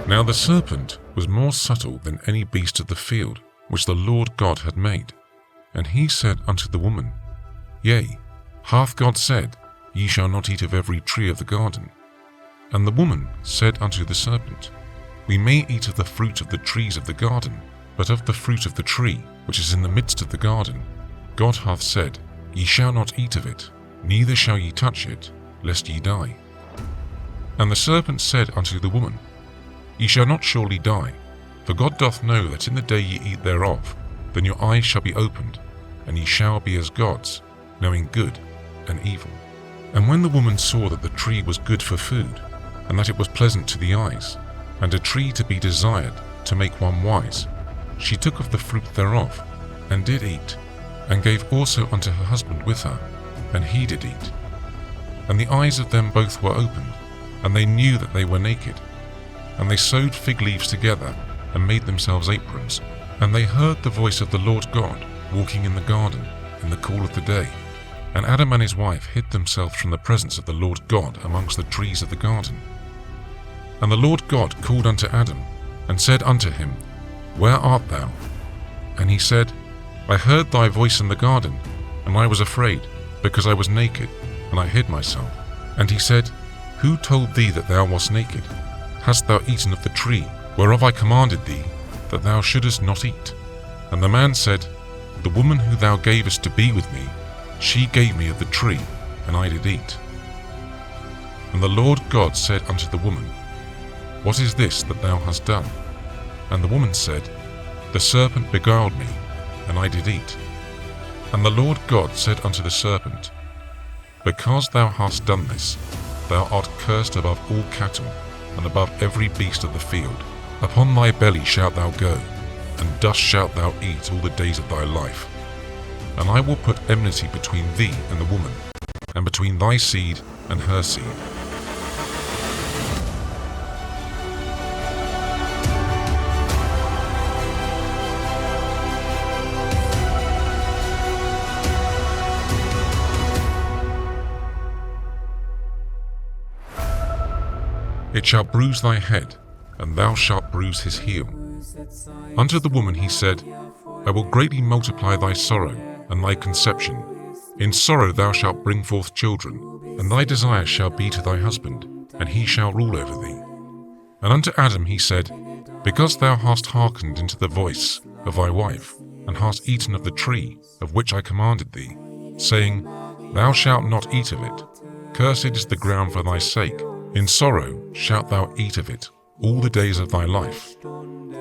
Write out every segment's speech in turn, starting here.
Now the serpent was more subtle than any beast of the field which the Lord God had made. And he said unto the woman, Yea, hath God said, Ye shall not eat of every tree of the garden? And the woman said unto the serpent, We may eat of the fruit of the trees of the garden, but of the fruit of the tree which is in the midst of the garden, God hath said, Ye shall not eat of it, neither shall ye touch it, lest ye die. And the serpent said unto the woman, Ye shall not surely die, for God doth know that in the day ye eat thereof, then your eyes shall be opened, and ye shall be as gods, knowing good and evil. And when the woman saw that the tree was good for food, and that it was pleasant to the eyes, and a tree to be desired to make one wise, she took of the fruit thereof, and did eat, and gave also unto her husband with her, and he did eat. And the eyes of them both were opened, and they knew that they were naked. And they sewed fig leaves together, and made themselves aprons. And they heard the voice of the Lord God walking in the garden in the cool of the day. And Adam and his wife hid themselves from the presence of the Lord God amongst the trees of the garden. And the Lord God called unto Adam, and said unto him, Where art thou? And he said, I heard thy voice in the garden, and I was afraid, because I was naked, and I hid myself. And he said, Who told thee that thou wast naked? Hast thou eaten of the tree, whereof I commanded thee, that thou shouldest not eat? And the man said, The woman who thou gavest to be with me, she gave me of the tree, and I did eat. And the Lord God said unto the woman, What is this that thou hast done? And the woman said, The serpent beguiled me, and I did eat. And the Lord God said unto the serpent, Because thou hast done this, thou art cursed above all cattle, and above every beast of the field. Upon thy belly shalt thou go, and dust shalt thou eat all the days of thy life. And I will put enmity between thee and the woman, and between thy seed and her seed. It shall bruise thy head, and thou shalt bruise his heel. Unto the woman he said, I will greatly multiply thy sorrow and thy conception. In sorrow thou shalt bring forth children, and thy desire shall be to thy husband, and he shall rule over thee. And unto Adam he said, Because thou hast hearkened unto the voice of thy wife, and hast eaten of the tree of which I commanded thee, saying, Thou shalt not eat of it. Cursed is the ground for thy sake. In sorrow shalt thou eat of it all the days of thy life.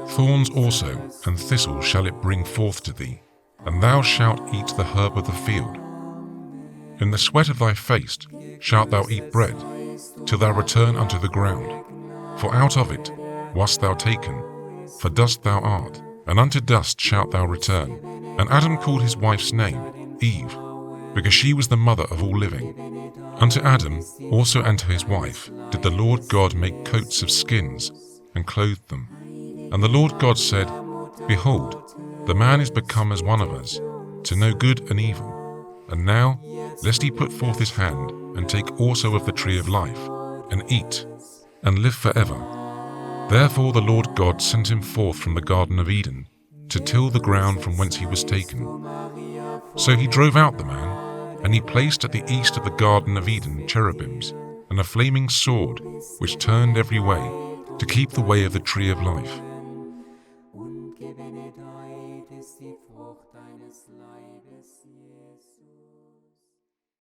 Thorns also and thistles shall it bring forth to thee, and thou shalt eat the herb of the field. In the sweat of thy face shalt thou eat bread, till thou return unto the ground. For out of it wast thou taken, for dust thou art, and unto dust shalt thou return. And Adam called his wife's name Eve, because she was the mother of all living. Unto Adam also and to his wife did the Lord God make coats of skins, and clothed them. And the Lord God said, Behold, the man is become as one of us, to know good and evil. And now, lest he put forth his hand, and take also of the tree of life, and eat, and live forever. Therefore the Lord God sent him forth from the Garden of Eden, to till the ground from whence he was taken. So he drove out the man, and he placed at the east of the Garden of Eden cherubims, and a flaming sword, which turned every way, to keep the way of the tree of life. Und gebenedeit ist die Frucht deines Leibes, Jesus.